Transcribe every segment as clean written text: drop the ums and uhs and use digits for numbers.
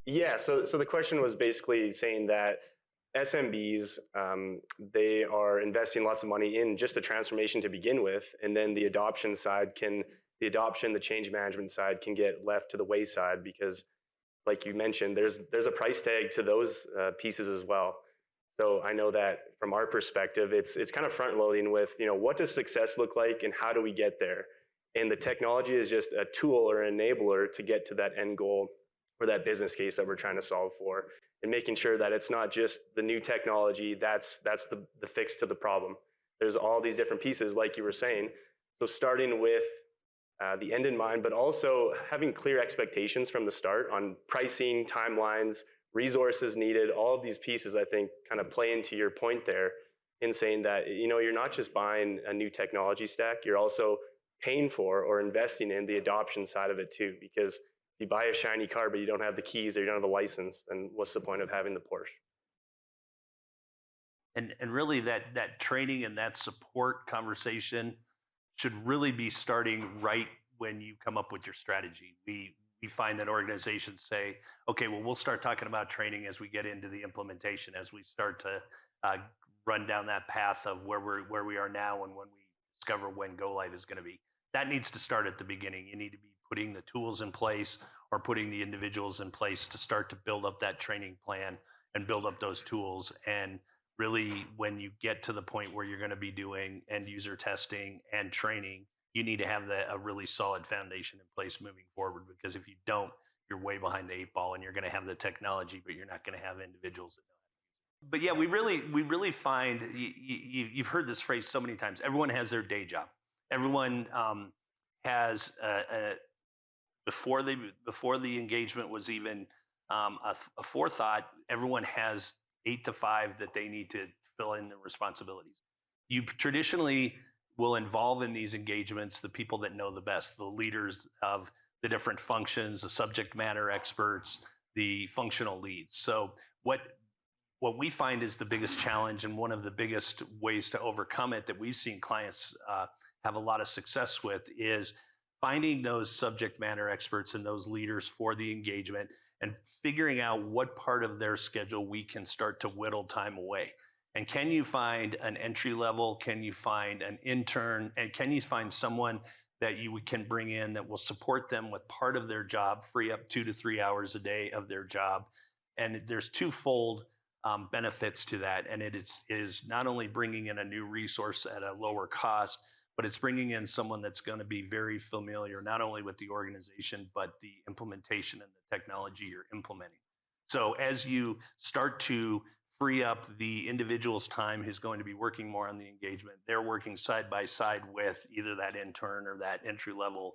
Yeah, so the question was basically saying that SMBs, they are investing lots of money in just the transformation to begin with, and then the adoption, the change management side can get left to the wayside because, like you mentioned, there's a price tag to those pieces as well. So I know that from our perspective, it's kind of front loading with, what does success look like and how do we get there? And the technology is just a tool or an enabler to get to that end goal or that business case that we're trying to solve for, and making sure that it's not just the new technology that's the fix to the problem. There's all these different pieces, like you were saying. So starting with the end in mind, but also having clear expectations from the start on pricing, timelines, resources needed. All of these pieces, I think, kind of play into your point there in saying that you're not just buying a new technology stack, you're also paying for or investing in the adoption side of it too. Because if you buy a shiny car but you don't have the keys or you don't have a license, then what's the point of having the Porsche? And really that training and that support conversation should really be starting right when you come up with your strategy. We find that organizations say, okay, well, we'll start talking about training as we get into the implementation, as we start to uh, run down that path of where we are now and when we discover when go live is going to be. That needs to start at the beginning. You need to be putting the tools in place or putting the individuals in place to start to build up that training plan and build up those tools. And really, when you get to the point where you're going to be doing end user testing and training, you need to have a really solid foundation in place moving forward, because if you don't, you're way behind the eight ball, and you're going to have the technology, but you're not going to have individuals that know. But yeah, we really find you've heard this phrase so many times. Everyone has their day job. Everyone has before the engagement was even a forethought. Everyone has 8 to 5 that they need to fill in their responsibilities. You traditionally will involve in these engagements the people that know the best, the leaders of the different functions, the subject matter experts, the functional leads. So what we find is the biggest challenge, and one of the biggest ways to overcome it that we've seen clients have a lot of success with, is finding those subject matter experts and those leaders for the engagement and figuring out what part of their schedule we can start to whittle time away. And can you find an entry level? Can you find an intern? And can you find someone that you can bring in that will support them with part of their job, free up 2 to 3 hours a day of their job? And there's twofold benefits to that. And it is not only bringing in a new resource at a lower cost, but it's bringing in someone that's going to be very familiar, not only with the organization, but the implementation and the technology you're implementing. So as you start to free up the individual's time who's going to be working more on the engagement, they're working side by side with either that intern or that entry level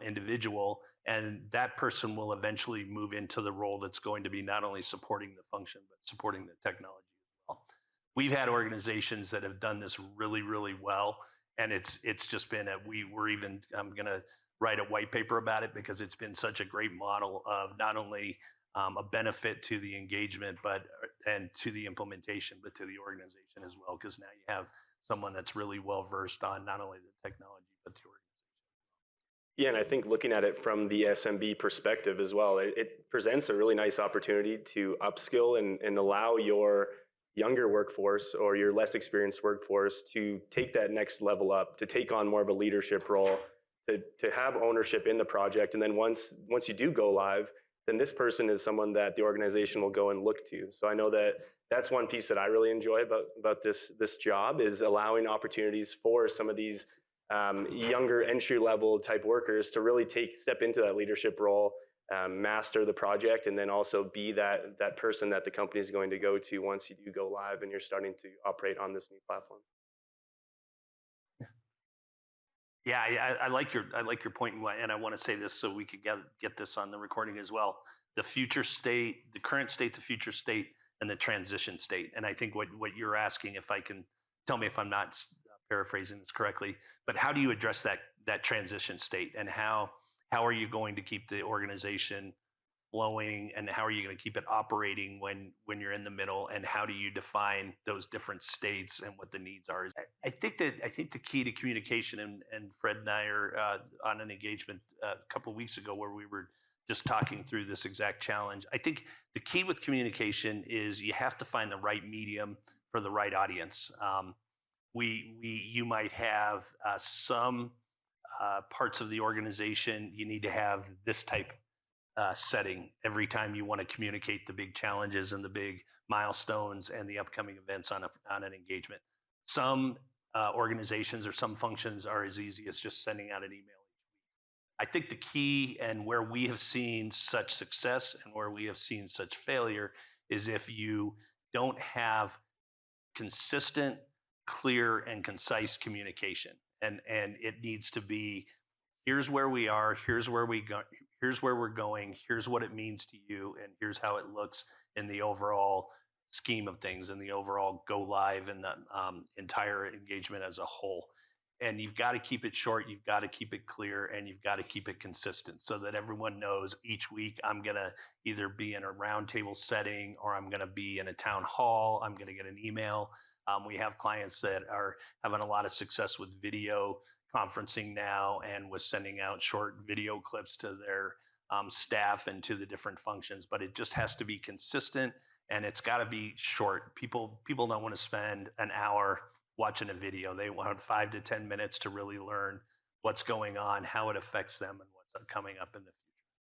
individual, and that person will eventually move into the role that's going to be not only supporting the function, but supporting the technology as well. We've had organizations that have done this really, really well, and it's just been we're even going to write a white paper about it, because it's been such a great model of not only a benefit to the engagement, and to the implementation, but to the organization as well, because now you have someone that's really well versed on not only the technology but the organization. Yeah, and I think looking at it from the SMB perspective as well, it presents a really nice opportunity to upskill and allow your younger workforce or your less experienced workforce to take that next level up, to take on more of a leadership role, to have ownership in the project. And then once you do go live, then this person is someone that the organization will go and look to. So I know that that's one piece that I really enjoy about this job, is allowing opportunities for some of these younger entry level type workers to really step into that leadership role, master the project, and then also be that person that the company is going to go to once you do go live and you're starting to operate on this new platform. Yeah, I like your point, and I want to say this so we could get this on the recording as well. The future state, the current state, the future state, and the transition state. And I think what you're asking, if I can, tell me if I'm not paraphrasing this correctly, but how do you address that transition state, and how are you going to keep the organization flowing, and how are you going to keep it operating when you're in the middle, and how do you define those different states and what the needs are. I think the key to communication, and Fred and I are on an engagement a couple of weeks ago where we were just talking through this exact challenge. I think the key with communication is you have to find the right medium for the right audience. You might have some parts of the organization, you need to have this type setting every time you want to communicate the big challenges and the big milestones and the upcoming events on an engagement. Some organizations or some functions are as easy as just sending out an email. I think the key, and where we have seen such success and where we have seen such failure, is if you don't have consistent, clear, and concise communication. And it needs to be, here's where we are, here's where we go, here's where we're going, here's what it means to you, and here's how it looks in the overall scheme of things, and the overall go live, and the entire engagement as a whole. And you've got to keep it short, you've got to keep it clear, and you've got to keep it consistent so that everyone knows each week I'm going to either be in a roundtable setting, or I'm going to be in a town hall, I'm going to get an email. We have clients that are having a lot of success with video conferencing now, and with sending out short video clips to their staff and to the different functions. But it just has to be consistent, and it's got to be short. People don't want to spend an hour watching a video. They want 5 to 10 minutes to really learn what's going on, how it affects them, and what's coming up in the future.